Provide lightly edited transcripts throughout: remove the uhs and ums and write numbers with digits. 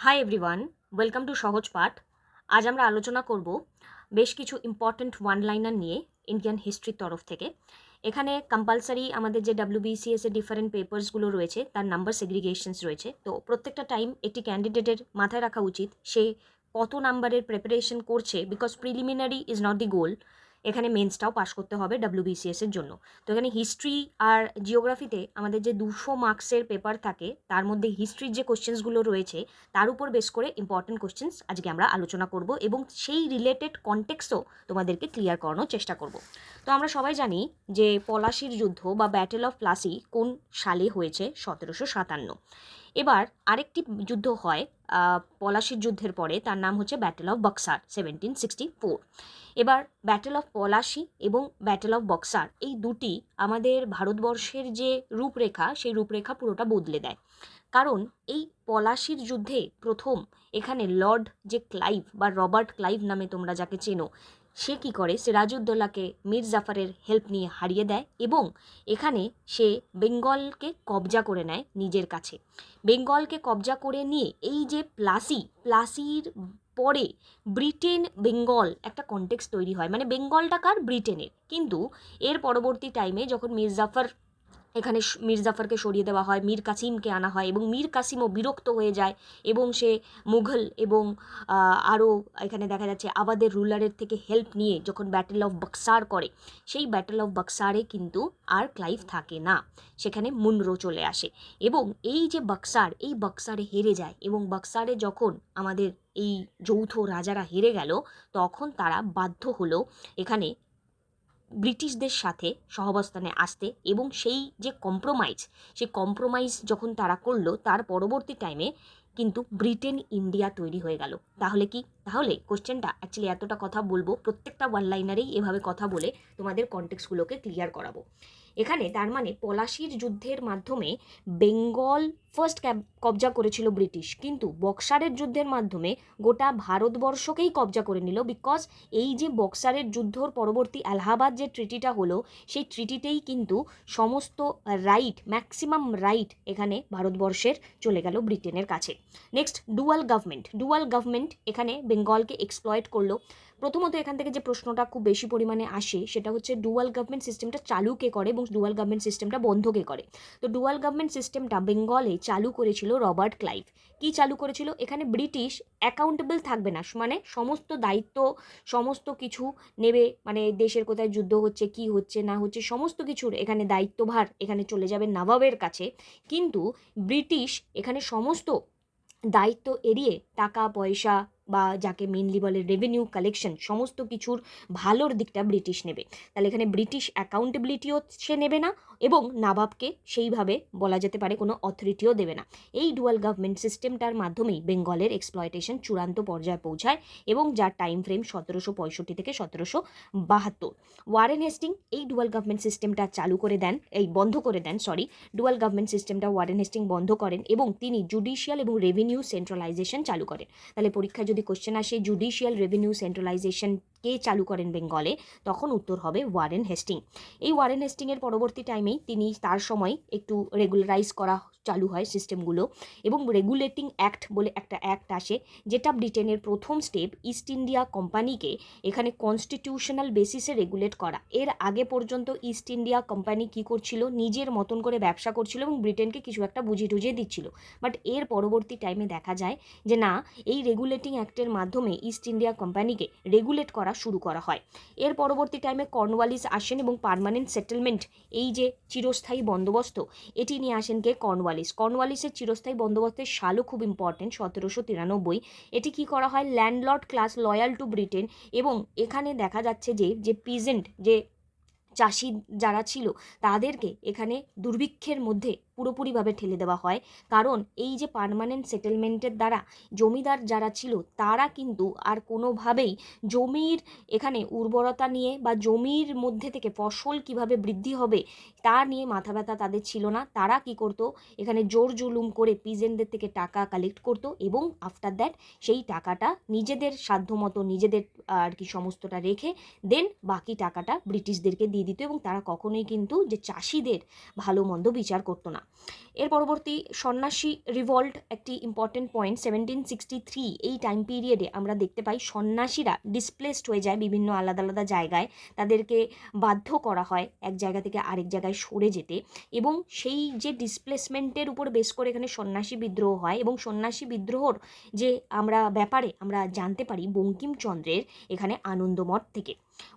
Hi everyone, welcome to সহজ পাঠ। আজ আমরা আলোচনা করব বেশ কিছু ইম্পর্ট্যান্ট ওয়ান লাইনার নিয়ে ইন্ডিয়ান হিস্ট্রির তরফ থেকে। এখানে কম্পালসারি আমাদের যে WBCS এর ডিফারেন্ট পেপার্সগুলো রয়েছে তার নাম্বার সেগ্রিগেশনস রয়েছে। তো প্রত্যেকটা টাইম একটি ক্যান্ডিডেটের মাথায় রাখা উচিত সে কত নাম্বারের প্রিপারেশন করছে, because preliminary is not the goal. এখানে মেন্সটাও পাস করতে হবে WBCS এর জন্য। তো এখানে হিস্ট্রি আর জিওগ্রাফিতে আমাদের যে 200 মার্কসের পেপার থাকে তার মধ্যে হিস্ট্রির যে কোশ্চেন্সগুলো রয়েছে তার উপর বেস করে ইম্পর্টেন্ট কোশ্চেন্স আজকে আমরা আলোচনা করব এবং সেই রিলেটেড কনটেক্সটও তোমাদেরকে ক্লিয়ার করানোর চেষ্টা করব। তো আমরা সবাই জানি যে পলাশির যুদ্ধ বা ব্যাটেল অফ প্লাসি কোন সালে হয়েছে, 1757। এবার আরেকটি যুদ্ধ হয় পলাশির যুদ্ধের পরে, তার নাম হচ্ছে ব্যাটেল অফ বক্সার, 1764। এবার ব্যাটেল অফ পলাশি এবং ব্যাটেল অফ বক্সার এই দুটি আমাদের ভারতবর্ষের যে রূপরেখা সেই রূপরেখা পুরোটা বদলে দেয়। কারণ এই পলাশির যুদ্ধে প্রথম এখানে লর্ড যে ক্লাইভ বা রবার্ট ক্লাইভ নামে তোমরা যাকে চেনো, সে কি করে সিরাজউদ্দৌলাকে মীর জাফরের হেল্প নিয়ে হারিয়ে দেয় এবং এখানে সে বেঙ্গলকে কবজা করে নেয় নিজের কাছে। বেঙ্গলকে কবজা করে নিয়ে এই যে প্লাসির পরে ব্রিটেন বেঙ্গল একটা কনটেক্সট তৈরি হয়, মানে বেঙ্গলটা কার, ব্রিটেনের। কিন্তু এর পরবর্তী টাইমে যখন মীর জাফর এখানে মীর জাফরকে সরিয়ে দেওয়া হয়, মীর কাসিমকে আনা হয় এবং মীর কাসিমও বিরক্ত হয়ে যায় এবং সে মুঘল এবং আরও এখানে দেখা যাচ্ছে আওয়াধের রুলারের থেকে হেল্প নিয়ে যখন ব্যাটেল অফ বক্সার করে, সেই ব্যাটেল অফ বক্সারে কিন্তু আর ক্লাইভ থাকে না, সেখানে মুনরো চলে আসে এবং এই যে বক্সার, এই বক্সারে হেরে যায় এবং বক্সারে যখন আমাদের এই যৌথ রাজারা হেরে গেল তখন তারা বাধ্য হলো এখানে ব্রিটিশদের সাথে সহাবস্থানে আসতে এবং সেই যে কম্প্রোমাইজ যখন তারা করলো তার পরবর্তী টাইমে কিন্তু ব্রিটেন ইন্ডিয়া তৈরি হয়ে গেল। তাহলে কোশ্চেনটা অ্যাকচুয়ালি এতটা কথা বলবো, প্রত্যেকটা ওয়ান লাইনারেই এভাবে কথা বলে তোমাদের কনটেক্সটগুলোকে ক্লিয়ার করাবো। এখানে তার মানে পলাশির যুদ্ধের মাধ্যমে বেঙ্গল ফার্স্ট কবজা করেছিল ব্রিটিশ, কিন্তু বক্সারের যুদ্ধের মাধ্যমে গোটা ভারতবর্ষকেই কবজা করে নিল, বিকজ এই যে বক্সারের যুদ্ধর পরবর্তী এলাহাবাদ যে ট্রিটিটা হলো সেই ট্রিটিতেই কিন্তু সমস্ত ম্যাক্সিমাম রাইট এখানে ভারতবর্ষের চলে গেল ব্রিটেনের কাছে। নেক্সট, ডুয়াল গভর্নমেন্ট এখানে বেঙ্গলকে এক্সপ্লয়েট করলো। প্রথমত এখান থেকে যে প্রশ্নটা খুব বেশি পরিমাণে আসে সেটা হচ্ছে ডুয়াল গভর্নমেন্ট সিস্টেমটা চালু কে করে এবং ডুয়াল গভর্নমেন্ট সিস্টেমটা বন্ধ কে করে। তো ডুয়াল গভর্নমেন্ট সিস্টেমটা বেঙ্গলে চালু করেছিল রবার্ট ক্লাইভ। কি চালু করেছিল, এখানে ব্রিটিশ অ্যাকাউন্টেবল থাকবে না, মানে সমস্ত দায়িত্ব সমস্ত কিছু নেবে, মানে দেশের কোথায় যুদ্ধ হচ্ছে কি হচ্ছে না হচ্ছে সমস্ত কিছুর এখানে দায়িত্বভার এখানে চলে যাবে নবাবের কাছে। কিন্তু ব্রিটিশ এখানে সমস্ত দায়িত্ব এড়িয়ে টাকা পয়সা বা যাকে মেনলি বলে রেভিনিউ কালেকশন, সমস্ত কিছুর ভালোর দিকটা ব্রিটিশ নেবে। তাহলে এখানে ব্রিটিশ অ্যাকাউন্টেবিলিটিও সে নেবে না এবং নবাবকে সেইভাবে বলা যেতে পারে কোনো অথরিটিও দেবে না। এই ডুয়াল গভর্নমেন্ট সিস্টেমটার মাধ্যমেই বেঙ্গলের এক্সপ্লয়টেশন চূড়ান্ত পর্যায়ে পৌঁছায় এবং যার টাইম ফ্রেম 1765 থেকে 1772। ওয়ারেন হেস্টিং এই ডুয়াল গভর্নমেন্ট সিস্টেমটা বন্ধ করে দেন ডুয়াল গভর্নমেন্ট সিস্টেমটা ওয়ারেন হেস্টিং বন্ধ করেন এবং তিনি জুডিশিয়াল এবং রেভিনিউ সেন্ট্রালাইজেশন চালু করেন। তাহলে পরীক্ষায় যদি কোশ্চেন আসে জুডিশিয়াল রেভিনিউ সেন্ট্রালাইজেশন কে চালু করেন বেঙ্গলে, তখন উত্তর হবে ওয়ারেন হেস্টিং। এই ওয়ারেন হেস্টিংয়ের পরবর্তী টাইমেই তার সময় একটু রেগুলারাইজ করা চালু হয় সিস্টেমগুলো এবং রেগুলেটিং অ্যাক্ট বলে একটা অ্যাক্ট আসে, যেটা ব্রিটেনের প্রথম স্টেপ ইস্ট ইন্ডিয়া কোম্পানিকে এখানে কনস্টিটিউশনাল বেসিসে রেগুলেট করা। এর আগে পর্যন্ত ইস্ট ইন্ডিয়া কোম্পানি কি করছিল, নিজের মতন করে ব্যবসা করছিল এবং ব্রিটেনকে কিছু একটা বুঝিয়ে দিচ্ছিল। বাট এর পরবর্তী টাইমে দেখা যায় যে না, এই রেগুলেটিং অ্যাক্টের মাধ্যমে ইস্ট ইন্ডিয়া কোম্পানিকে রেগুলেট করা শুরু করা হয়। এর পরবর্তী টাইমে কর্নওয়ালিস আসেন এবং পার্মানেন্ট সেটেলমেন্ট, এই যে চিরস্থায়ী বন্দোবস্ত, এটি নিয়ে আসেন কে, কর্নওয়ালিসের চিরস্থায়ী বন্দোবস্তের সালও খুব ইম্পর্টেন্ট, 1793। এটি কি করা হয়, landlord class loyal to Britain, এবং এখানে দেখা যাচ্ছে যে পিজেন্ট যে চাষি যারা ছিল তাদেরকে এখানে দুর্ভিক্ষের মধ্যে পুরোপুরিভাবে ঠেলে দেওয়া হয়। কারণ এই যে পার্মানেন্ট সেটেলমেন্টের দ্বারা জমিদার যারা ছিল তারা কিন্তু আর কোনোভাবেই জমির এখানে উর্বরতা নিয়ে বা জমির মধ্যে থেকে ফসল কিভাবে বৃদ্ধি হবে তা নিয়ে মাথা ব্যথা তাদের ছিল না। তারা কি করতো, এখানে জোর জুলুম করে পিজেন্টদের থেকে টাকা কালেক্ট করতো এবং আফটার দ্যাট সেই টাকাটা নিজেদের সাধ্যমতো নিজেদের আর কি সমস্তটা রেখে দেন বাকি টাকাটা ব্রিটিশদেরকে দিয়ে দিত এবং তারা কখনোই কিন্তু যে চাষিদের ভালো মন্দ বিচার করতো না। এর পরবর্তী সন্ন্যাসী রিভল্ট একটি ইম্পর্টেন্ট পয়েন্ট। 1763 এই টাইম পিরিয়ডে আমরা দেখতে পাই সন্ন্যাসীরা ডিসপ্লেসড হয়ে যায় বিভিন্ন আলাদা আলাদা জায়গায়, তাদেরকে বাধ্য করা হয় এক জায়গা থেকে আরেক জায়গায় সরে যেতে, এবং সেই যে ডিসপ্লেসমেন্টের উপর বেস করে এখানে সন্ন্যাসী বিদ্রোহ হয়। এবং সন্ন্যাসী বিদ্রোহর যে ব্যাপারে আমরা জানতে পারি বঙ্কিমচন্দ্রের এখানে আনন্দমঠ থেকে।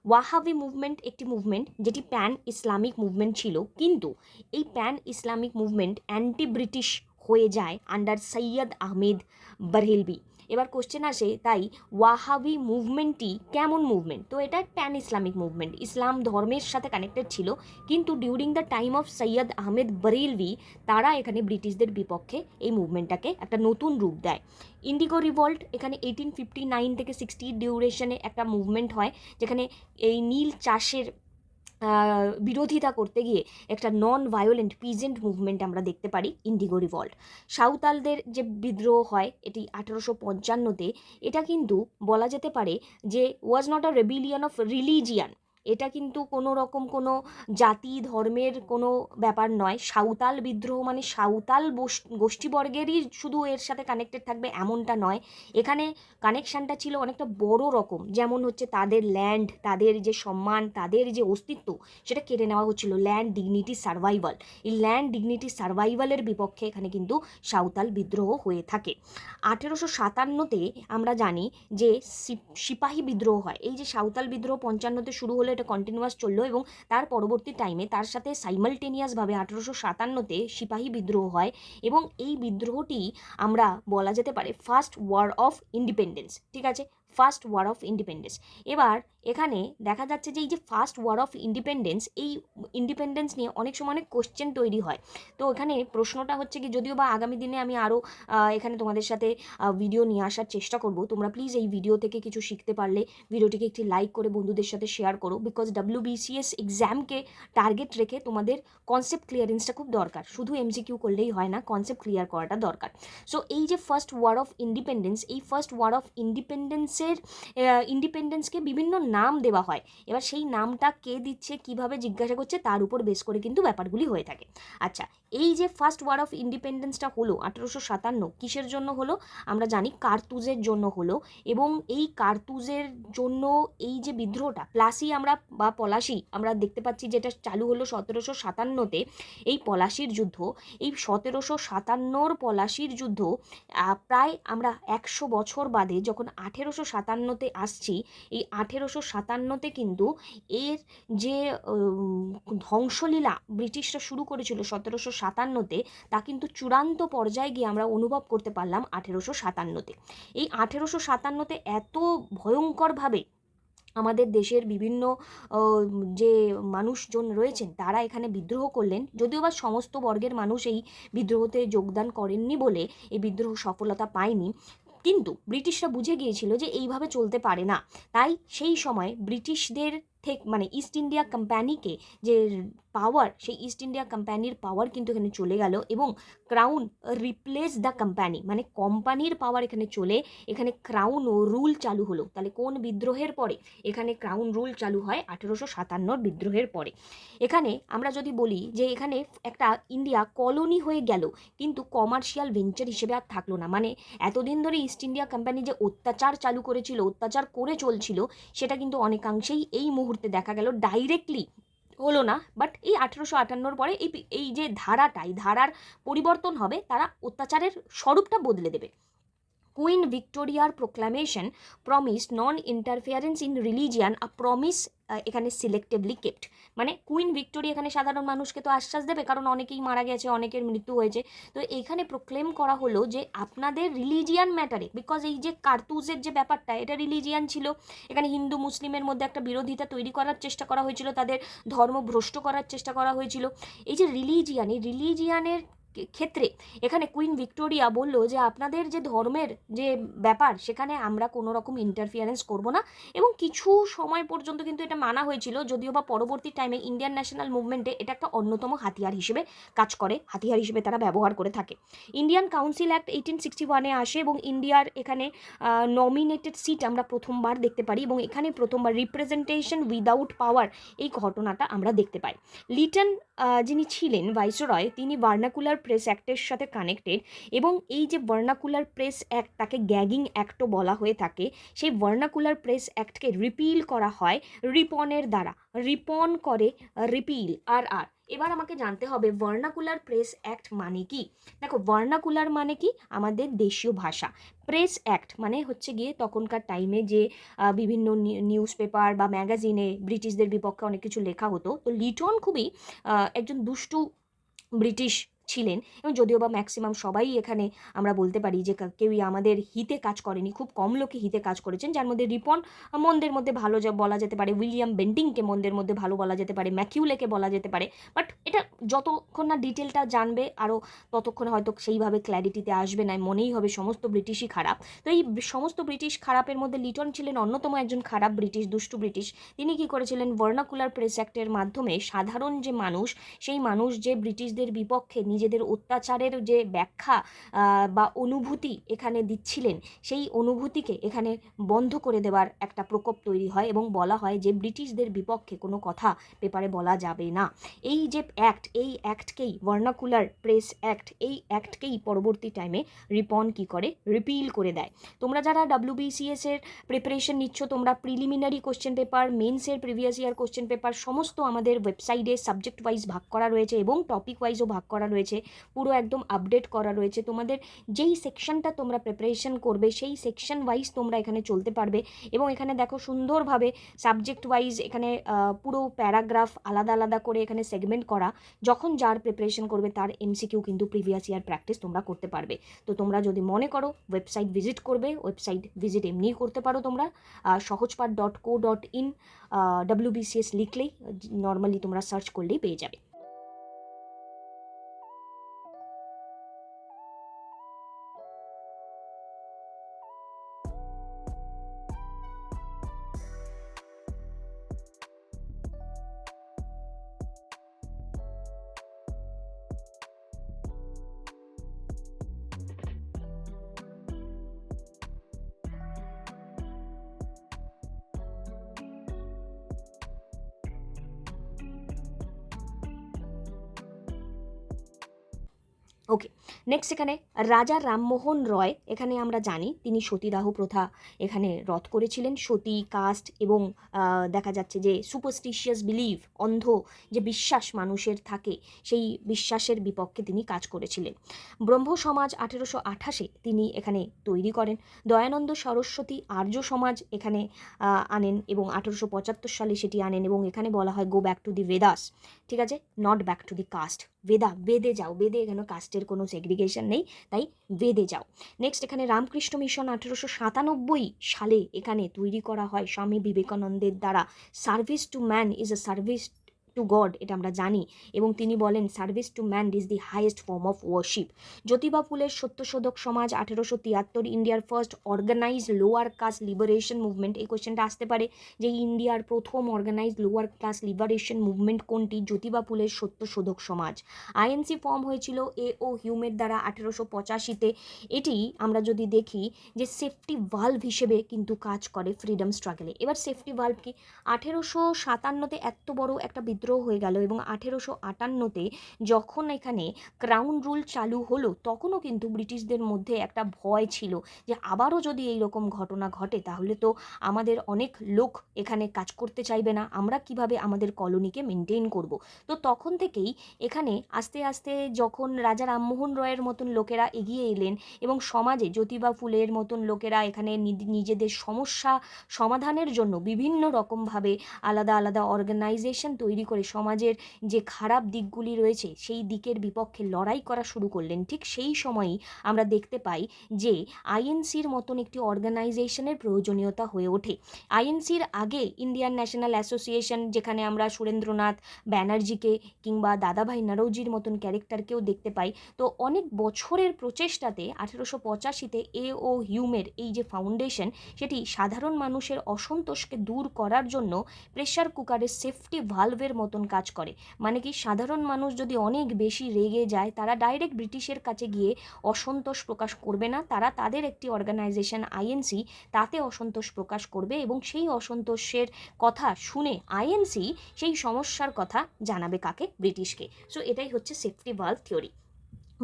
ওয়াহাবি মুভমেন্ট একটি মুভমেন্ট যেটি প্যান ইসলামিক মুভমেন্ট ছিল, কিন্তু এই pan Islamic movement anti British হয়ে যায় আন্ডার সৈয়দ আহমেদ বারেলভি। এবার কোশ্চেন আসে, তাই ওয়াহাবি মুভমেন্টটি কেমন মুভমেন্ট? তো এটা প্যান ইসলামিক মুভমেন্ট, ইসলাম ধর্মের সাথে কানেক্টেড ছিল, কিন্তু during the time of Syed Ahmed Barelvi তারা এখানে ব্রিটিশদের বিপক্ষে এই মুভমেন্টটাকে একটা নতুন রূপ দেয়। ইন্ডিগো রিভল্ট এখানে 1859 থেকে 60 ডিউরেশনে একটা মুভমেন্ট হয়, যেখানে এই নীল চাষের বিরোধিতা করতে গিয়ে একটা নন ভায়োলেন্ট পিজেন্ট মুভমেন্ট আমরা দেখতে পারি ইন্ডিগো রিভল্ট। সাঁওতালদের যে বিদ্রোহ হয় এটি 1855-তে, এটা কিন্তু বলা যেতে পারে যে was not a rebellion of religion, এটা কিন্তু কোনো রকম কোনো জাতি ধর্মের কোনো ব্যাপার নয়। সাঁওতাল বিদ্রোহ মানে সাঁওতাল গোষ্ঠীবর্গেরই শুধু এর সাথে কানেক্টেড থাকবে এমনটা নয়, এখানে কানেকশানটা ছিল অনেকটা বড় রকম। যেমন হচ্ছে তাদের ল্যান্ড, তাদের যে সম্মান, তাদের যে অস্তিত্ব সেটা কেড়ে নেওয়া হচ্ছিল, ল্যান্ড ডিগনিটি সার্ভাইভাল। এই ল্যান্ড ডিগনিটি সার্ভাইভালের বিপক্ষে এখানে কিন্তু সাঁওতাল বিদ্রোহ হয়ে থাকে। 1857-তে আমরা জানি যে সিপাহী বিদ্রোহ হয়। এই যে সাঁওতাল বিদ্রোহ 55-তে শুরু হলো, এটা কন্টিনিউয়াস চললো, এবং তার পরবর্তী টাইমে তার সাথে সাইমালটেনিয়াসভাবে 1857-তে সিপাহী বিদ্রোহ হয়, এবং এই বিদ্রোহটি আমরা বলা যেতে পারে ফার্স্ট ওয়ার অফ ইন্ডিপেন্ডেন্স। ঠিক আছে, ফার্স্ট ওয়ার অফ ইন্ডিপেন্ডেন্স। এবার এখানে দেখা যাচ্ছে যে এই যে ফার্স্ট ওয়ার অফ ইন্ডিপেন্ডেন্স, এই ইন্ডিপেন্ডেন্স নিয়ে অনেক সময় অনেক কোশ্চেন তৈরি হয়। তো এখানে প্রশ্নটা হচ্ছে কি, যদিও বা আগামী দিনে আমি আরও এখানে তোমাদের সাথে ভিডিও নিয়ে আসার চেষ্টা করব, তোমরা প্লিজ এই ভিডিও থেকে কিছু শিখতে পারলে ভিডিওটিকে একটি লাইক করে বন্ধুদের সাথে শেয়ার করো, বিকজ WBCS এক্সামকে টার্গেট রেখে তোমাদের কনসেপ্ট ক্লিয়ারেন্সটা খুব দরকার, শুধু MCQ করলেই হয় না, কনসেপ্ট ক্লিয়ার করাটা দরকার। সো এই যে ফার্স্ট ওয়ার অফ ইন্ডিপেন্ডেন্স, এই ফার্স্ট ওয়ার অফ ইন্ডিপেন্ডেন্সকে বিভিন্ন নাম দেওয়া হয়। এবার সেই নামটা কে দিচ্ছে, কিভাবে জিজ্ঞাসা করছে, তার উপর বেস করে কিন্তু ব্যাপারগুলি হয়ে থাকে। আচ্ছা, এই যে ফার্স্ট ওয়ার অফ ইন্ডিপেন্ডেন্সটা হলো 1857, কিসের জন্য হলো? আমরা জানি কার্তুজের জন্য হলো, এবং এই কার্তুজের জন্য এই যে বিদ্রোহটা পলাশি আমরা দেখতে পাচ্ছি যেটা চালু হলো 1757-তে। এই পলাশির যুদ্ধ, এই 1757-র পলাশির যুদ্ধ প্রায় আমরা 100 বছর বাদে যখন 1857-তে আসছি, এই 1857-তে কিন্তু এর যে ধ্বংসলীলা ব্রিটিশরা শুরু করেছিল 1757-তে, তা কিন্তু চূড়ান্ত পর্যায়ে গিয়ে আমরা অনুভব করতে পারলাম 1857-তে। এই 1857-তে এত ভয়ঙ্করভাবে আমাদের দেশের বিভিন্ন যে মানুষজন রয়েছেন তারা এখানে বিদ্রোহ করলেন, যদিও বা সমস্ত বর্গের মানুষ এই বিদ্রোহতে যোগদান করেননি বলে এই বিদ্রোহ সফলতা পায়নি, কিন্তু ব্রিটিশরা বুঝে গিয়েছিল যে এইভাবে চলতে পারে না। তাই সেই সময় ব্রিটিশদের মানে ইস্ট ইন্ডিয়া কোম্পানিকে যে পাওয়ার, সেই ইস্ট ইন্ডিয়া কোম্পানির পাওয়ার কিন্তু এখানে চলে গেল, এবং ক্রাউন রিপ্লেস দ্য কোম্পানি, মানে কোম্পানির পাওয়ার এখানে চলে এখানে ক্রাউন ও রুল চালু হলো। তাহলে কোন বিদ্রোহের পরে? এখানে ক্রাউন রুল চালু হয় 1857 বিদ্রোহের পরে। এখানে আমরা যদি বলি যে এখানে একটা ইন্ডিয়া কলোনি হয়ে গেল, কিন্তু কমার্শিয়াল ভেঞ্চার হিসেবে আর থাকলো না। মানে এতদিন ধরে ইস্ট ইন্ডিয়া কোম্পানি যে অত্যাচার চালু করেছিল, অত্যাচার করে চলছিল, সেটা কিন্তু অনেকাংশেই এই মুহূর্তে দেখা গেল ডাইরেক্টলি হলো না, বাট এই 1858 পরে এই যে ধারাটা, এই ধারার পরিবর্তন হবে, তারা অত্যাচারের স্বরূপটা বদলে দেবে। কুইন ভিক্টোরিয়ার proclamation promised non interference in religion, a promise এখানে সিলেক্টিভলি কেপ্ট। মানে কুইন ভিক্টোরিয়া এখানে সাধারণ মানুষকে তো আশ্বাস দেবে, কারণ অনেকেই মারা গেছে, অনেকের মৃত্যু হয়েছে, তো এখানে প্রোক্লেম করা হলো যে আপনাদের রিলিজিয়ান ম্যাটারে, বিকজ এই যে কার্তুজের যে ব্যাপারটা, এটা রিলিজিয়ান ছিল, এখানে হিন্দু মুসলিমের মধ্যে একটা বিরোধিতা তৈরি করার চেষ্টা করা হয়েছিল, তাদের ধর্ম ভ্রষ্ট করার চেষ্টা করা হয়েছিল। এই যে রিলিজিয়ান, এই রিলিজিয়ানের ক্ষেত্রে এখানে কুইন ভিক্টোরিয়া বলল যে আপনাদের যে ধর্মের যে ব্যাপার সেখানে আমরা কোনো রকম ইন্টারফিয়ারেন্স করব না, এবং কিছু সময় পর্যন্ত কিন্তু এটা মানা হয়েছিল, যদিও বা পরবর্তী টাইমে ইন্ডিয়ান ন্যাশনাল মুভমেন্টে এটা একটা অন্যতম হাতিয়ার হিসেবে কাজ করে, হাতিয়ার হিসেবে তারা ব্যবহার করে থাকে। ইন্ডিয়ান কাউন্সিল অ্যাক্ট 1861-এ আসে এবং ইন্ডিয়ার এখানে নমিনেটেড সিট আমরা প্রথমবার দেখতে পারি, এবং এখানে প্রথমবার রিপ্রেজেন্টেশন উইদাউট পাওয়ার এই ঘটনাটা আমরা দেখতে পাই। লিটন যিনি ছিলেন ভাইসরয়, তিনি ভার্নাকুলার প্রেস অ্যাক্টের সাথে কানেক্টেড, এবং এই যে ভার্নাকুলার প্রেস অ্যাক্ট, তাকে গ্যাগিং অ্যাক্টও বলা হয়ে থাকে, সেই ভার্নাকুলার প্রেস অ্যাক্টকে রিপিল করা হয় রিপনের দ্বারা। রিপন করে রিপিল, আর এবার আমাকে জানতে হবে ভার্নাকুলার প্রেস অ্যাক্ট মানে কি। দেখো, ভার্নাকুলার মানে কি, আমাদের দেশীয় ভাষা। প্রেস অ্যাক্ট মানে হচ্ছে গিয়ে তখনকার টাইমে যে বিভিন্ন নিউজ পেপার বা ম্যাগাজিনে ব্রিটিশদের বিপক্ষে অনেক কিছু লেখা হতো। তো লিটন খুবই একজন দুষ্টু ব্রিটিশ ছিলেন, এবং যদিও বা ম্যাক্সিমাম সবাই এখানে আমরা বলতে পারি যে কেউই আমাদের হিতে কাজ করেনি, খুব কম লোকে হিতে কাজ করেছেন, যার মধ্যে রিপন মন্দের মধ্যে ভালো বলা যেতে পারে, উইলিয়াম বেন্টিংকে মন্দের মধ্যে ভালো বলা যেতে পারে, ম্যাকিউলেকে বলা যেতে পারে। বাট এটা যতক্ষণ না ডিটেলটা জানবে আরও ততক্ষণ হয়তো সেইভাবে ক্ল্যারিটিতে আসবে না, মনেই হবে সমস্ত ব্রিটিশই খারাপ। তো এই সমস্ত ব্রিটিশ খারাপের মধ্যে লিটন ছিলেন অন্যতম একজন খারাপ ব্রিটিশ, দুষ্টু ব্রিটিশ। তিনি কি করেছিলেন, ভার্নাকুলার প্রেস অ্যাক্টের মাধ্যমে সাধারণ যে মানুষ, সেই মানুষ যে ব্রিটিশদের বিপক্ষে নিজেদের অত্যাচারের যে ব্যাখ্যা বা অনুভূতি এখানে দিচ্ছিলেন, সেই অনুভূতিকে এখানে বন্ধ করে দেওয়ার একটা প্রকোপ তৈরি হয়, এবং বলা হয় যে ব্রিটিশদের বিপক্ষে কোনো কথা পেপারে বলা যাবে না। এই যে অ্যাক্ট, এই অ্যাক্টকেই ভার্নাকুলার প্রেস অ্যাক্ট, এই অ্যাক্টকেই পরবর্তী টাইমে রিপন কি করে, রিপিল করে দেয়। তোমরা যারা WBCS এর প্রিপারেশন নিচ্ছ, তোমরা প্রিলিমিনারি কোশ্চেন পেপার, মেন্সের প্রিভিয়াস ইয়ার কোশ্চেন পেপার সমস্ত আমাদের ওয়েবসাইটে সাবজেক্ট ওয়াইজ ভাগ করা রয়েছে এবং টপিক ওয়াইজও ভাগ করা রয়েছে, পুরো একদম আপডেট করা রয়েছে। তোমাদের যেই সেকশনটা তোমরা প্রিপারেশন করবে সেই সেকশন ওয়াইজ তোমরা এখানে চলতে পারবে, এবং এখানে দেখো সুন্দরভাবে সাবজেক্ট ওয়াইজ এখানে পুরো প্যারাগ্রাফ আলাদা আলাদা করে এখানে সেগমেন্ট করা। যখন যার প্রিপারেশন করবে তার MCQ কিন্তু প্রিভিয়াস ইয়ার প্র্যাকটিস তোমরা করতে পারবে। তো তোমরা যদি মনে করো ওয়েবসাইট ভিজিট করবে, ওয়েবসাইট ভিজিট এমনিই করতে পারো তোমরা, সহজপাঠ.co.in WBCS লিখলেই নর্মালি তোমরা সার্চ করলেই পেয়ে যাবে। ওকে, নেক্সট এখানে রাজা রামমোহন রয়, এখানে আমরা জানি তিনি সতীদাহ প্রথা এখানে রদ করেছিলেন। সতী, কাস্ট এবং দেখা যাচ্ছে যে সুপারস্টিশিয়াস বিলিভ, অন্ধ যে বিশ্বাস মানুষের থাকে, সেই বিশ্বাসের বিপক্ষে তিনি কাজ করেছিলেন। ব্রহ্ম সমাজ 1828-এ তিনি এখানে তৈরি করেন। দয়ানন্দ সরস্বতী আর্য সমাজ এখানে আনেন এবং 1875 সালে সেটি আনেন, এবং এখানে বলা হয় go back to the Vedas, ঠিক আছে, not back to the caste. বেদে যাও, বেদে এখানে কাস্টের কোনো সেগ্রিগেশন নেই, তাই বেদে যাও। নেক্সট এখানে রামকৃষ্ণ মিশন 1897 সালে এখানে তৈরি করা হয় স্বামী বিবেকানন্দের দ্বারা। Service to man is a service to God, এটা আমরা জানি, এবং তিনি বলেন service to man is the highest form of worship. Jyotiba ফুলের সত্যশোধক সমাজ 1873, ইন্ডিয়ার first organized lower caste liberation movement. এই কোয়েশ্চেনটা আসতে পারে যে ইন্ডিয়ার প্রথম organized lower class liberation movement কোনটি? জ্যোতিবা ফুলের সত্যশোধক সমাজ। আইএনসি ফর্ম হয়েছিল A.O. হিউমের দ্বারা 1885-তে। এটি আমরা যদি দেখি যে সেফটি ভালভ হিসেবে কিন্তু কাজ করে ফ্রিডম স্ট্রাগলে। এবার সেফটি ভালভ কি? 1857-তে এত বড় একটা বিদ্রোহ হয়ে গেল, এবং 1858-তে যখন এখানে ক্রাউন রুল চালু হলো তখনও কিন্তু ব্রিটিশদের মধ্যে একটা ভয় ছিল যে আবারও যদি এইরকম ঘটনা ঘটে তাহলে তো আমাদের অনেক লোক এখানে কাজ করতে চাইবে না, আমরা কিভাবে আমাদের কলোনিকে মেনটেন করব। তো তখন থেকেই এখানে আস্তে আস্তে যখন রাজা রামমোহন রয়ের মতন লোকেরা এগিয়ে এলেন এবং সমাজে জ্যোতিবা ফুলের মতন লোকেরা এখানে নিজেদের সমস্যা সমাধানের জন্য বিভিন্ন রকমভাবে আলাদা আলাদা অর্গানাইজেশন তৈরি করে করে সমাজের যে খারাপ দিকগুলি রয়েছে সেই দিকের বিপক্ষে লড়াই করা শুরু করলেন, ঠিক সেই সময়ই আমরা দেখতে পাই যে আইএনসির মতন একটি অর্গানাইজেশনের প্রয়োজনীয়তা হয়ে ওঠে। আইএনসির আগে ইন্ডিয়ান ন্যাশনাল অ্যাসোসিয়েশন, যেখানে আমরা সুরেন্দ্রনাথ ব্যানার্জিকে কিংবা দাদাভাই নরৌজির মতন ক্যারেক্টারকেও দেখতে পাই। তো অনেক বছরের প্রচেষ্টাতে 1885-তে ও হিউমের এই যে ফাউন্ডেশন, সেটি সাধারণ মানুষের অসন্তোষকে দূর করার জন্য প্রেসার কুকারের সেফটি ভালভের মতন কাজ করে। মানে কি, সাধারণ মানুষ যদি অনেক বেশি রেগে যায়, তারা ডাইরেক্ট ব্রিটিশের কাছে গিয়ে অসন্তোষ প্রকাশ করবে না, তারা তাদের একটি অর্গানাইজেশন আইএনসি তাতে অসন্তোষ প্রকাশ করবে এবং সেই অসন্তোষের কথা শুনে আইএনসি সেই সমস্যার কথা জানাবে কাকে? ব্রিটিশকে। সো এটাই হচ্ছে সেফটি ভালভ থিওরি।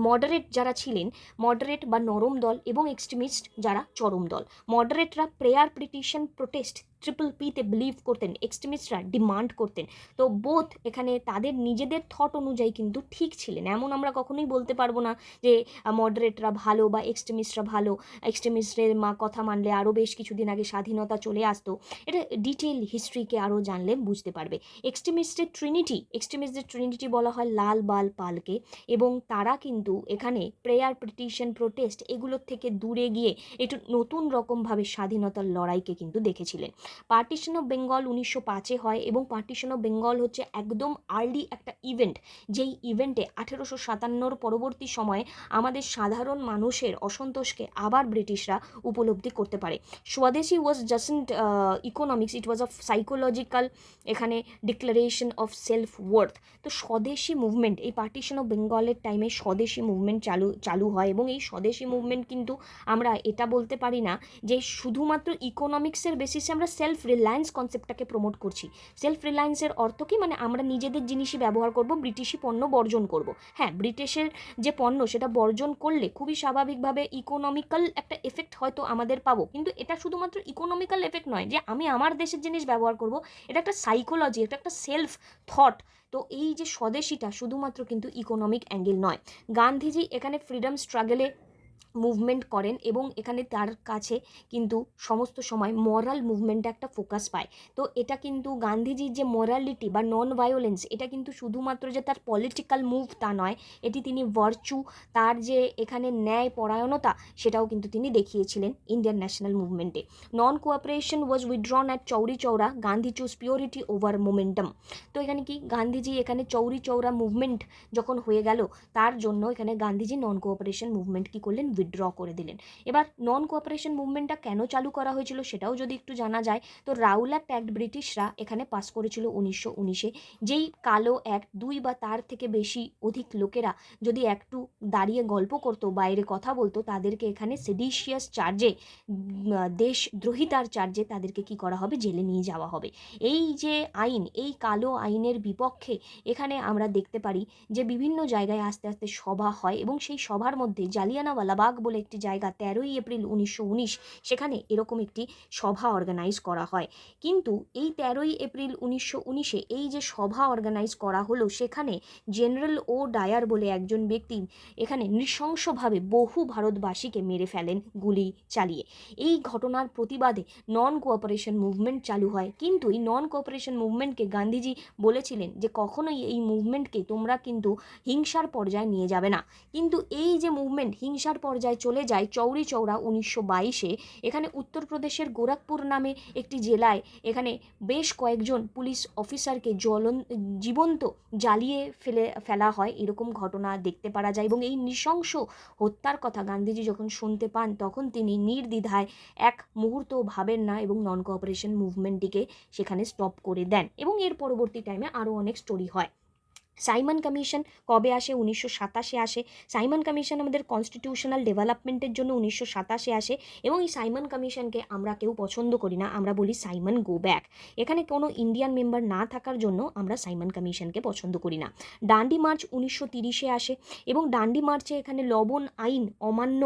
মডারেট যারা ছিলেন, মডারেট বা নরম দল, এবং এক্সট্রিমিস্ট যারা চরম দল। মডারেটরা প্রেয়ার, পিটিশন, প্রোটেস্ট, PPPতে বিলিভ করতেন, এক্সট্রিমিস্টরা ডিমান্ড করতেন। তো বোথ এখানে তাদের নিজেদের থট অনুযায়ী কিন্তু ঠিক ছিলেন। এমন আমরা কখনোই বলতে পারবো না যে মডারেটরা ভালো বা এক্সট্রিমিস্টরা ভালো, এক্সট্রিমিস্টের কথা মানলে আরও বেশ কিছুদিন আগে স্বাধীনতা চলে আসতো। এটা ডিটেল হিস্ট্রিকে আরও জানলে বুঝতে পারবে। এক্সট্রিমিস্টদের ট্রিনিটি বলা হয় লাল, বাল, পালকে, এবং তারা কিন্তু এখানে প্রেয়ার, পিটিশন, প্রোটেস্ট এগুলোর থেকে দূরে গিয়ে একটু নতুন রকমভাবে স্বাধীনতার লড়াইকে কিন্তু দেখেছিলেন। পার্টিশন অফ বেঙ্গল 1905-এ হয়, এবং পার্টিশন অফ বেঙ্গল হচ্ছে একদম আর্লি একটা ইভেন্ট, যেই ইভেন্টে 1857-র পরবর্তী সময়ে আমাদের সাধারণ মানুষের অসন্তোষকে আবার ব্রিটিশরা উপলব্ধি করতে পারে। Swadeshi was just economics, it was of psychological এখানে ডিক্লারেশন অফ সেলফ ওয়ার্থ। তো স্বদেশী মুভমেন্ট, এই পার্টিশন অফ বেঙ্গলের টাইমে স্বদেশী মুভমেন্ট চালু হয়, এবং এই স্বদেশী মুভমেন্ট কিন্তু আমরা এটা বলতে পারি না যে শুধুমাত্র ইকোনমিক্সের বেসিসে আমরা সেলফ রিলায়েন্স কনসেপ্টটাকে প্রমোট করছি। সেলফ রিলায়েন্সের অর্থ কি? মানে আমরা নিজেদের জিনিসই ব্যবহার করব, ব্রিটিশি পণ্য বর্জন করব। হ্যাঁ, ব্রিটিশের যে পণ্য সেটা বর্জন করলে খুবই স্বাভাবিকভাবে ইকোনমিক্যাল একটা এফেক্ট হয়তো আমাদের পাবো, কিন্তু এটা শুধুমাত্র ইকোনমিক্যাল এফেক্ট নয় যে আমি আমার দেশের জিনিস ব্যবহার করব, এটা একটা সাইকোলজি, এটা একটা সেলফ থট। তো এই যে স্বদেশীটা শুধুমাত্র কিন্তু ইকোনমিক অ্যাঙ্গেল নয়। গান্ধীজি এখানে ফ্রিডম স্ট্রাগলে মুভমেন্ট করেন, এবং এখানে তার কাছে কিন্তু সমস্ত সময় মরাল মুভমেন্টে একটা ফোকাস পায়। তো এটা কিন্তু গান্ধীজির যে মোরালিটি বা নন ভায়োলেন্স, এটা কিন্তু শুধুমাত্র যে তার পলিটিক্যাল মুভ তা নয়, এটি তিনি ভার্চু, তার যে এখানে ন্যায় পরায়ণতা, সেটাও কিন্তু তিনি দেখিয়েছিলেন ইন্ডিয়ান ন্যাশনাল মুভমেন্টে। Non cooperation was withdrawn at Chauri Chaura, Gandhi choose purity over momentum. তো এখানে কি, গান্ধীজি এখানে চৌরি চৌরা মুভমেন্ট যখন হয়ে গেল, তার জন্য এখানে গান্ধীজি নন কোঅপারেশন মুভমেন্ট কী করলেন? উইথড্র করে দিলেন। এবার নন কোঅপারেশন মুভমেন্টটা কেন চালু করা হয়েছিল সেটাও যদি একটু জানা যায়, তো রাউলাট অ্যাক্ট ব্রিটিশরা এখানে পাস করেছিল 1919-এ, যেই কালো অ্যাক্ট 2 বা তার থেকে বেশি অধিক লোকেরা যদি একটু দাঁড়িয়ে গল্প করতো, বাইরে কথা বলতো, তাদেরকে এখানে সেডিশিয়াস চার্জে, দেশদ্রোহিতার চার্জে তাদেরকে কি করা হবে? জেলে নিয়ে যাওয়া হবে। এই যে আইন, এই কালো আইনের বিপক্ষে এখানে আমরা দেখতে পারি যে বিভিন্ন জায়গায় আস্তে আস্তে সভা হয়, এবং সেই সভার মধ্যে জালিয়ানওয়ালাবাগ বলে একটি জায়গা, 13ই এপ্রিল 1919, সেখানে এরকম একটি সভা অর্গানাইজ করা হয়। কিন্তু এই 13ই এপ্রিল 1919-এ এই যে সভা অর্গানাইজ করা হলো, সেখানে জেনারেল ও ডায়ার বলে একজন ব্যক্তি এখানে নৃশংসভাবে বহু ভারতবাসীকে মেরে ফেলেন গুলি চালিয়ে। এই ঘটনার প্রতিবাদে নন কোঅপারেশন মুভমেন্ট চালু হয়, কিন্তু এই নন কোঅপারেশন মুভমেন্টকে গান্ধীজি বলেছিলেন যে কখনোই এই মুভমেন্টকে তোমরা কিন্তু হিংসার পর্যায়ে নিয়ে যাবে না। কিন্তু এই যে মুভমেন্ট হিংসার পর্যায়ে চলে যায় চৌরি চৌরা 1922-এ, এখানে উত্তরপ্রদেশের গোরখপুর নামে একটি জেলায় এখানে বেশ কয়েকজন পুলিশ অফিসারকে জীবন্ত জ্বালিয়ে ফেলা হয়, এরকম ঘটনা দেখতে পারা যায়। এবং এই নৃশংস হত্যার কথা গান্ধীজি যখন শুনতে পান, তখন তিনি নির্দ্বিধায় এক মুহূর্ত ভাবেন না এবং নন কোঅপারেশন মুভমেন্টটিকে সেখানে স্টপ করে দেন। এবং এর পরবর্তী টাইমে আরও অনেক স্টোরি হয়। সাইমন কমিশন কবে আসে? 1927-এ আসে। সাইমন কমিশন আমাদের কনস্টিটিউশনাল ডেভেলপমেন্টের জন্য 1927-এ আসে, এবং এই সাইমন কমিশনকে আমরা কেউ পছন্দ করি না, আমরা বলি সাইমন গো ব্যাক। এখানে কোনো ইন্ডিয়ান মেম্বার না থাকার জন্য আমরা সাইমন কমিশনকে পছন্দ করি না। ডান্ডি মার্চ 1930-এ আসে, এবং ডান্ডি মার্চে এখানে লবণ আইন অমান্য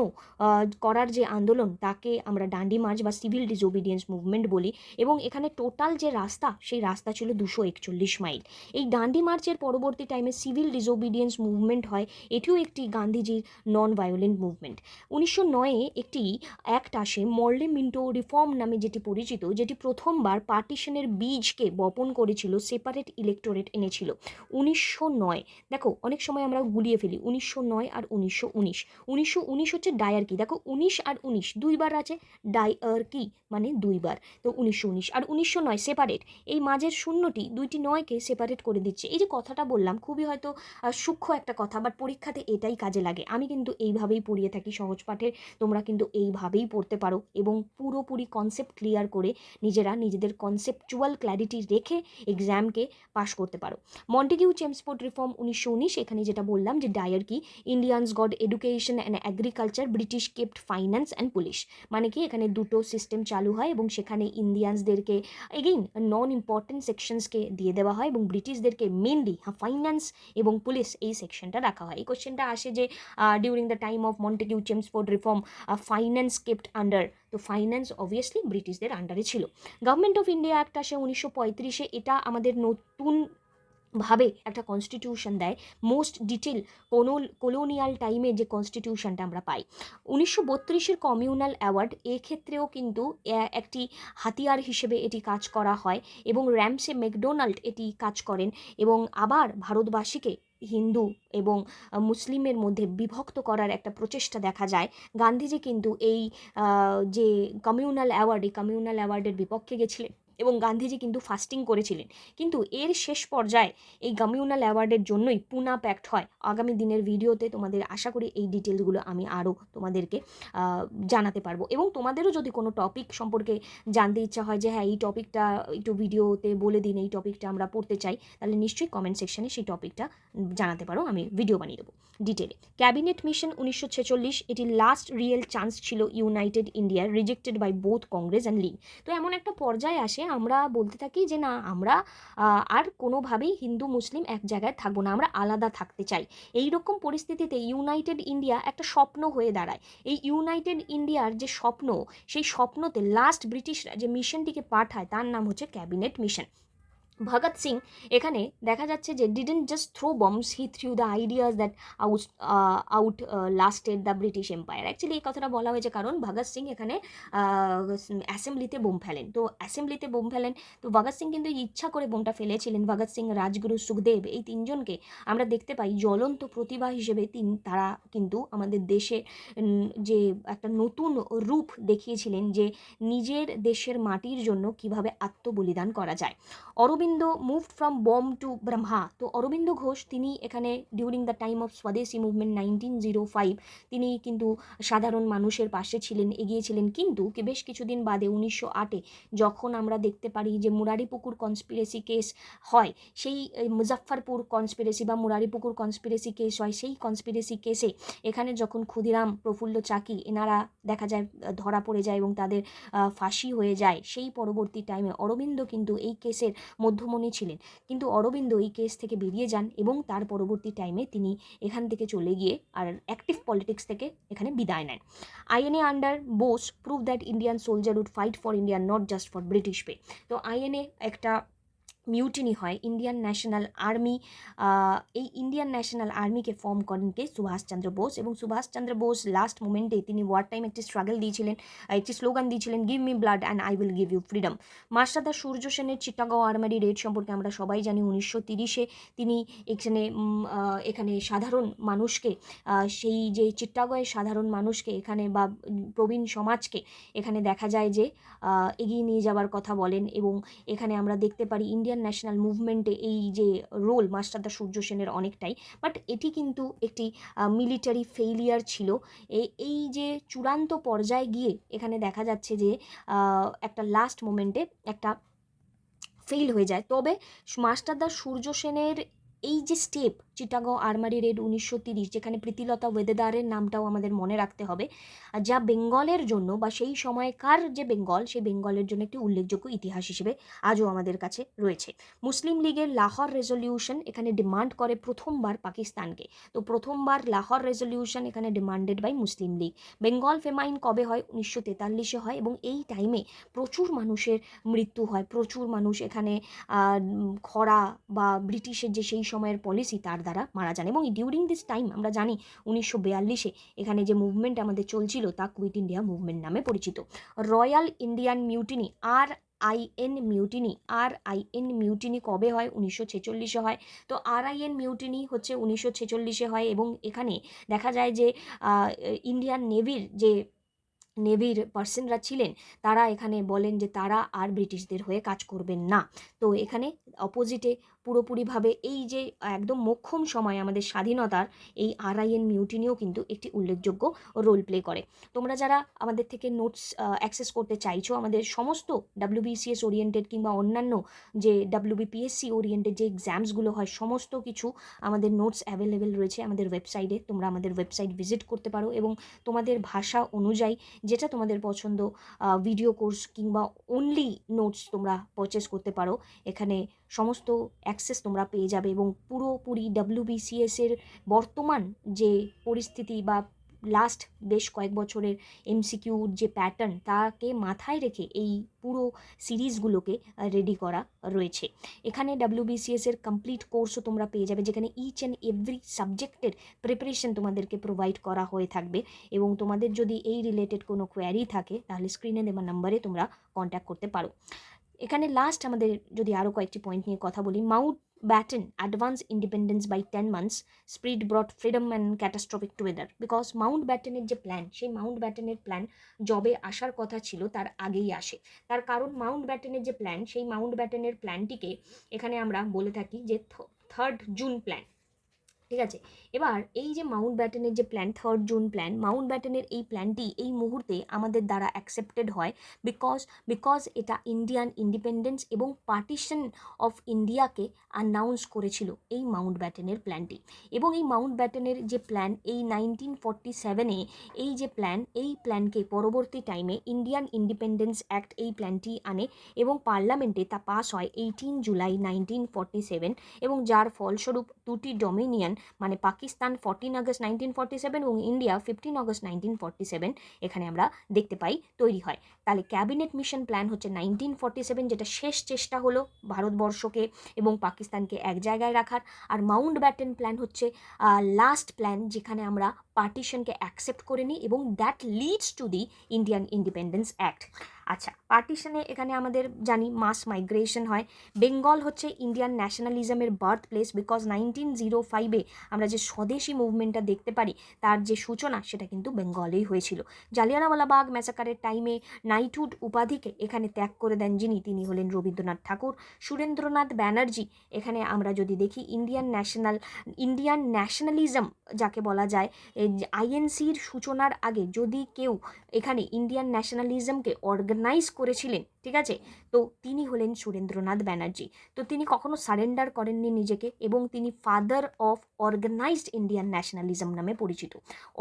করার যে আন্দোলন, তাকে আমরা ডান্ডি মার্চ বা সিভিল ডিসওবিডিয়েন্স মুভমেন্ট বলি, এবং এখানে টোটাল যে রাস্তা, সেই রাস্তা ছিল 241 মাইল। এই ডান্ডি মার্চের পরবর্তী পরবর্তী টাইমে সিভিল ডিসোবিডিয়েন্স মুভমেন্ট হয়, এটিও একটি গান্ধীজির নন ভায়োলেন্ট মুভমেন্ট। 1909-এ একটি অ্যাক্ট আসে মর্লে মিন্টো রিফর্ম নামে, যেটি পরিচিত, যেটি প্রথমবার পার্টিশনের বীজকে বপন করেছিল, সেপারেট ইলেক্টোরেট এনেছিল। 1909, দেখো অনেক সময় আমরা গুলিয়ে ফেলি 1909 আর 1919। 1919 হচ্ছে ডায়ার্কি, দেখো 19 আর 19 দুইবার আছে, ডায়ার্কি মানে দুইবার, তো 1919 আর 1909 সেপারেট, এই মাঝের শূন্যটি দুইটি নয়কে সেপারেট করে দিচ্ছে। এই যে কথাটা বললাম খুবই হয়তো সূক্ষ্ম একটা কথা, বাট পরীক্ষাতে এটাই কাজে লাগে। আমি কিন্তু এইভাবেই পড়িয়ে থাকি সহজ পাঠের, তোমরা কিন্তু এইভাবেই পড়তে পারো এবং পুরোপুরি কনসেপ্ট ক্লিয়ার করে নিজেদের কনসেপচুয়াল ক্ল্যারিটি রেখে এক্সামকে পাশ করতে পারো। মন্টেগিউ চেমসফোর্ড রিফর্ম 1919, এখানে যেটা বললাম যে dyarchy, Indians god education and agriculture, British kept finance and police, মানে কি এখানে দুটো সিস্টেম চালু হয় এবং সেখানে ইন্ডিয়ানসদেরকে এগেইন নন ইম্পর্টেন্ট সেকশনসকে দিয়ে দেওয়া হয় এবং ব্রিটিশদেরকে মেনলি ফাইন্যান্স এবং পুলিশ এই সেকশনটা রাখা হয়। এই কোশ্চেনটা আসে যে during the time of Montagu Chelmsford reform finance kept under, তো ফাইন্যান্স অবভিয়াসলি ব্রিটিশদের আন্ডারে ছিল। গভর্নমেন্ট অফ ইন্ডিয়া অ্যাক্ট আসে 1935-এ, এটা আমাদের নতুন ভাবে একটা কনস্টিটিউশন দেয়, মোস্ট ডিটেল কলোনিয়াল টাইমে যে কনস্টিটিউশনটা আমরা পাই। 1932-এর কমিউনাল অ্যাওয়ার্ড, এক্ষেত্রেও কিন্তু একটি হাতিয়ার হিসেবে এটি কাজ করা হয় এবং র্যামসে ম্যাকডোনাল্ড এটি কাজ করেন এবং আবার ভারতবাসীকে হিন্দু এবং মুসলিমের মধ্যে বিভক্ত করার একটা প্রচেষ্টা দেখা যায়। গান্ধীজি কিন্তু এই যে কমিউনাল অ্যাওয়ার্ড, এই কমিউনাল অ্যাওয়ার্ডের বিপক্ষে গেছিলেন এবং গান্ধীজি কিন্তু ফাস্টিং করেছিলেন। কিন্তু এর শেষ পর্যায়ে এই কমিউনাল অ্যাওয়ার্ডের জন্যই পুনা প্যাক্ট হয়। আগামী দিনের ভিডিওতে তোমাদের আশা করি এই ডিটেলসগুলো আমি আরও তোমাদেরকে জানাতে পারবো এবং তোমাদেরও যদি কোনো টপিক সম্পর্কে জানতে ইচ্ছা হয় যে হ্যাঁ এই টপিকটা একটু ভিডিওতে বলে দিন, এই টপিকটা আমরা পড়তে চাই, তাহলে নিশ্চয়ই কমেন্ট সেকশনে সেই টপিকটা জানাতে পারো, আমি ভিডিও বানিয়ে দেবো ডিটেলে। ক্যাবিনেট মিশন 1946, এটি লাস্ট রিয়েল চান্স ছিল ইউনাইটেড ইন্ডিয়ার, rejected by both Congress and League. তো এমন একটা পর্যায়ে আসে আমরা বলতে থাকি যে না আমরা আর কোনোভাবেই হিন্দু মুসলিম এক জায়গায় থাকবো না, আমরা আলাদা থাকতে চাই। এই রকম পরিস্থিতিতে ইউনাইটেড ইন্ডিয়া একটা স্বপ্ন হয়ে দাঁড়ায়। এই ইউনাইটেড ইন্ডিয়ার যে স্বপ্ন, সেই স্বপ্নতে লাস্ট ব্রিটিশরা যে মিশনটিকে পাঠায় তার নাম হচ্ছে ক্যাবিনেট মিশন। ভগৎ সিং এখানে দেখা যাচ্ছে যে didn't just throw bombs, he threw the ideas that outlasted the British Empire. Actually এই কথাটা বলা হয়েছে কারণ ভগৎ সিং এখানে অ্যাসেম্বলিতে বোম ফেলেন, তো অ্যাসেম্বলিতে বোম ফেলেন, তো ভগৎ সিং কিন্তু ইচ্ছা করে বোমটা ফেলেছিলেন। ভগৎ সিং, রাজগুরু, সুখদেব, এই তিনজনকে আমরা দেখতে পাই জ্বলন্ত প্রতিভা হিসেবে তারা কিন্তু আমাদের দেশে যে একটা নতুন রূপ দেখিয়েছিলেন যে নিজের দেশের মাটির জন্য কিভাবে আত্মবলিদান করা যায়। Aurobindo moved from bomb to Brahma, তো অরবিন্দ ঘোষ তিনি এখানে during the time of Swadeshi movement 1905 তিনি কিন্তু সাধারণ মানুষের পাশে ছিলেন, এগিয়েছিলেন, কিন্তু বেশ কিছুদিন বাদে 1908-এ যখন আমরা দেখতে পারি যে মুরারিপুকুর কনস্পিরেসি কেস হয়, সেই মুজফ্ফরপুর কনস্পিরেসি বা মুরারিপুকুর কনস্পিরেসি কেস হয়, সেই কনস্পিরেসি কেসে এখানে যখন ক্ষুদিরাম, প্রফুল্ল চাকি এনারা দেখা যায় ধরা পড়ে যায় এবং তাদের ফাঁসি হয়ে যায়, সেই পরবর্তী টাইমে অরবিন্দ কিন্তু এই কেসের মধ্যমণি ছিলেন, কিন্তু অরবিন্দ এই কেস থেকে বেরিয়ে যান এবং তার পরবর্তী টাইমে তিনি এখান থেকে চলে গিয়ে আর অ্যাক্টিভ পলিটিক্স থেকে এখানে বিদায় নেন। INA under Bose prove that Indian soldier would fight for India, not just for British pay. তো আইএনএ একটা মিউটিনি হয়, ইন্ডিয়ান ন্যাশনাল আর্মি, এই ইন্ডিয়ান ন্যাশনাল আর্মিকে ফর্ম করেন কে? সুভাষচন্দ্র বোস। এবং সুভাষচন্দ্র বোস লাস্ট মোমেন্টে তিনি ওয়ার টাইম একটি স্ট্রাগল দিয়েছিলেন, একটি স্লোগান দিয়েছিলেন, give me blood and I will give you freedom. Masterda Surya সেনের চিটাগং আর্মারি রেড সম্পর্কে আমরা সবাই জানি। 1930-এ তিনি এখানে সাধারণ মানুষকে, সেই যে চিটাগংয়ের সাধারণ মানুষকে এখানে বা প্রবীণ সমাজকে এখানে দেখা যায় যে এগিয়ে নিয়ে যাওয়ার কথা বলেন এবং এখানে আমরা দেখতে পারি ইন্ডিয়ান ন্যাশনাল মুভমেন্টে এই যে রোল মাস্টারদা সূর্য সেনের অনেকটাই, বাট এটি কিন্তু একটি মিলিটারি ফেইলিয়ার ছিল। এই যে চূড়ান্ত পর্যায়ে গিয়ে এখানে দেখা যাচ্ছে যে একটা লাস্ট মোমেন্টে একটা ফেল হয়ে যায়। তবে মাস্টারদা সূর্য সেনের এই যে স্টেপ, চিটাগং আর্মারি রেড 1930, যেখানে প্রীতিলতা ওয়েদেদারের নামটাও আমাদের মনে রাখতে হবে, যা বেঙ্গলের জন্য বা সেই সময়কার যে বেঙ্গল, সেই বেঙ্গলের জন্য একটি উল্লেখযোগ্য ইতিহাস হিসেবে আজও আমাদের কাছে রয়েছে। মুসলিম লীগের লাহোর রেজলিউশন এখানে ডিমান্ড করে প্রথমবার পাকিস্তানকে, তো প্রথমবার লাহোর রেজলিউশন এখানে demanded by Muslim League. Bengal famine কবে হয়? 1943-এ হয় এবং এই টাইমে প্রচুর মানুষের মৃত্যু হয়, প্রচুর মানুষ এখানে খরা বা ব্রিটিশের যে সেই সময়ের পলিসি তার দ্বারা মারা যান। এবং ডিউরিং দিস টাইম আমরা জানি 1942-এ এখানে যে মুভমেন্ট আমাদের চলছিল তা কুইট ইন্ডিয়া মুভমেন্ট নামে পরিচিত। Royal Indian mutiny RIN mutiny কবে হয়? 1946-এ হয়। তো RIN মিউটিনি হচ্ছে 1946-এ হয় এবং এখানে দেখা যায় যে ইন্ডিয়ান নেভির পার্সনরা ছিলেন, তারা এখানে বলেন যে তারা আর ব্রিটিশদের হয়ে কাজ করবেন না। তো এখানে অপোজিটে পুরোপুরিভাবে এই যে একদম মোক্ষম সময় আমাদের স্বাধীনতার, এই RIN মিউটিনিও কিন্তু একটি উল্লেখযোগ্য রোল প্লে করে। তোমরা যারা আমাদের থেকে নোটস অ্যাক্সেস করতে চাইছো, আমাদের সমস্ত WBCS ওরিয়েন্টেড কিংবা অন্যান্য যে WBPSC ওরিয়েন্টেড যে এক্সামসগুলো হয়, সমস্ত কিছু আমাদের নোটস অ্যাভেলেবেল রয়েছে আমাদের ওয়েবসাইটে। তোমরা আমাদের ওয়েবসাইট ভিজিট করতে পারো এবং তোমাদের ভাষা অনুযায়ী যেটা তোমাদের পছন্দ ভিডিও কোর্স কিংবা অনলি নোটস তোমরা পারচেস করতে পারো। এখানে সমস্ত অ্যাক্সেস তোমরা পেয়ে যাবে এবং পুরোপুরি WBCS-এর বর্তমান যে পরিস্থিতি বা লাস্ট বেশ কয়েক বছরের MCQর যে প্যাটার্ন তাকে মাথায় রেখে এই পুরো সিরিজগুলোকে রেডি করা রয়েছে। এখানে WBCS-এর কমপ্লিট কোর্সও তোমরা পেয়ে যাবে, যেখানে ইচ অ্যান্ড এভরি সাবজেক্টের প্রিপারেশন তোমাদেরকে প্রোভাইড করা হয়ে থাকবে। এবং তোমাদের যদি এই রিলেটেড কোনো কোয়ারি থাকে তাহলে স্ক্রিনে দেওয়া নাম্বারে তোমরা কন্ট্যাক্ট করতে পারো। এখানে লাস্ট আমাদের যদি আরও কয়েকটি পয়েন্ট নিয়ে কথা বলি, Mountbatten advanced independence by 10 months, speed brought freedom and catastrophic together. Because Mountbatteনের যে প্ল্যান, সেই মাউন্টব্যাটেনের প্ল্যান জবে আসার কথা ছিল তার আগেই আসে। তার কারণ মাউন্টব্যাটেনের যে প্ল্যান, সেই মাউন্টব্যাটেনের প্ল্যানটিকে এখানে আমরা বলে থাকি যে 3rd জুন প্ল্যান। ঠিক আছে, এবার এই যে মাউন্টব্যাটেনের যে প্ল্যান, 3rd জুন প্ল্যান, মাউন্টব্যাটেনের এই প্ল্যানটি এই মুহূর্তে আমাদের দ্বারা অ্যাকসেপ্টেড হয় বিকজ এটা ইন্ডিয়ান ইন্ডিপেন্ডেন্স এবং পার্টিশন অফ ইন্ডিয়াকে অ্যানাউন্স করেছিল এই মাউন্টব্যাটেনের প্ল্যানটি। এবং এই মাউন্টব্যাটেনের যে প্ল্যান, এই 1947-এ এই যে প্ল্যান, এই প্ল্যানকে পরবর্তী টাইমে ইন্ডিয়ান ইন্ডিপেন্ডেন্স অ্যাক্ট এই প্ল্যানটি আনে এবং পার্লামেন্টে তা পাস হয় 18 জুলাই 1947। এবং যার ফলস্বরূপ দুটি ডমিনিয়ন মানে পাকিস্তান 14 আগস্ট 1947 এবং ইন্ডিয়া 15 আগস্ট 1947 এখানে আমরা দেখতে পাই তৈরি হয়। তাহলে ক্যাবিনেট মিশন প্ল্যান হচ্ছে 1947, যেটা শেষ চেষ্টা হলো ভারতবর্ষকে এবং পাকিস্তানকে এক জায়গায় রাখার। আর মাউন্টব্যাটেন প্ল্যান হচ্ছে লাস্ট প্ল্যান, যেখানে আমরা পার্টিশনকে অ্যাকসেপ্ট করে নিই এবং that leads to the Indian independence act. আচ্ছা, পার্টিশনে এখানে আমাদের জানি মাস মাইগ্রেশন হয়। বেঙ্গল হচ্ছে ইন্ডিয়ান ন্যাশনালিজমের বার্থ প্লেস, বিকজ 1905-এ আমরা যে স্বদেশি মুভমেন্টটা দেখতে পারি তার যে সূচনা সেটা কিন্তু বেঙ্গলেই হয়েছিল। জালিয়ানওয়ালাবাগ ম্যাসাকারের টাইমে নাইটহুড উপাধিকে এখানে ত্যাগ করে দেন যিনি, তিনি হলেন রবীন্দ্রনাথ ঠাকুর। সুরেন্দ্রনাথ ব্যানার্জি, এখানে আমরা যদি দেখি ইন্ডিয়ান ন্যাশনালিজম যাকে বলা যায়, INCর সূচনার আগে যদি কেউ এখানে ইন্ডিয়ান ন্যাশনালিজমকে অর্গানাইজ করেছিলেন, ঠিক আছে, তো তিনি হলেন সুরেন্দ্রনাথ ব্যানার্জি। তো তিনি কখনো সারেন্ডার করেননি নিজেকে এবং তিনি father of organized Indian nationalism নামে পরিচিত।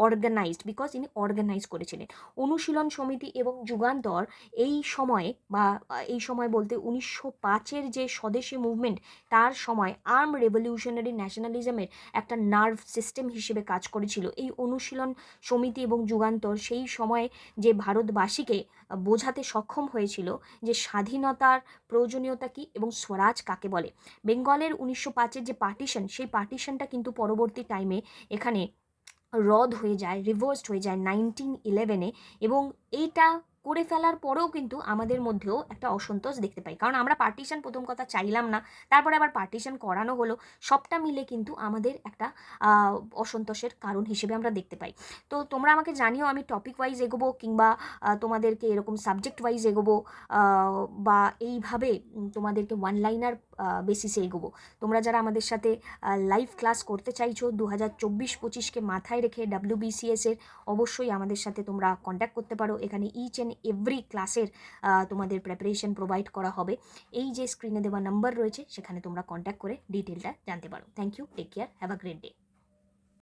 অর্গানাইজড বিকজ তিনি অর্গানাইজ করেছিলেন। অনুশীলন সমিতি এবং যুগান্তর এই সময় বলতে 1905-এর যে স্বদেশী মুভমেন্ট, তার সময় আর্ম রেভলিউশনারি ন্যাশনালিজমের একটা নার্ভ সিস্টেম হিসেবে কাজ করেছিল এই অনুশীলন সমিতি এবং যুগান্তর। সেই সময়ে যে ভারতবাসীকে বোঝাতে সক্ষম হয়েছিল যে স্বাধীনতার প্রয়োজনীয়তা কী এবং স্বরাজ কাকে বলে। বেঙ্গলের 1905-এর যে পার্টিশন, সেই পার্টিশনটা কিন্তু পরবর্তী টাইমে এখানে রদ হয়ে যায়, রিভার্সড হয়ে যায় 1911-এ। এবং এইটা করে ফেলার পরেও কিন্তু আমাদের মধ্যেও একটা অসন্তোষ দেখতে পাই, কারণ আমরা পার্টিশন প্রথম কথা চাইলাম না, তারপরে আবার পার্টিশন করানো হলো, সবটা মিলে কিন্তু আমাদের একটা অসন্তোষের কারণ হিসেবে আমরা দেখতে পাই। তো তোমরা আমাকে জানিও, আমি টপিক ওয়াইজ এগোবো কিংবা তোমাদেরকে এরকম সাবজেক্ট ওয়াইজ এগোবো বা এইভাবে তোমাদেরকে ওয়ান লাইনার বেসিসে এগোবো। তোমরা যারা আমাদের সাথে লাইভ ক্লাস করতে চাইছো 2024-25-কে মাথায় রেখে WBCS-এর, অবশ্যই আমাদের সাথে তোমরা কন্ট্যাক্ট করতে পারো। এখানে ইচ অ্যান্ড এভরি ক্লাসের তোমাদের প্রিপারেশন প্রোভাইড করা হবে। এই যে স্ক্রিনে দেওয়া নাম্বার রয়েছে সেখানে তোমরা কন্ট্যাক্ট করে ডিটেলটা জানতে পারো। Thank you, take care, have a great day.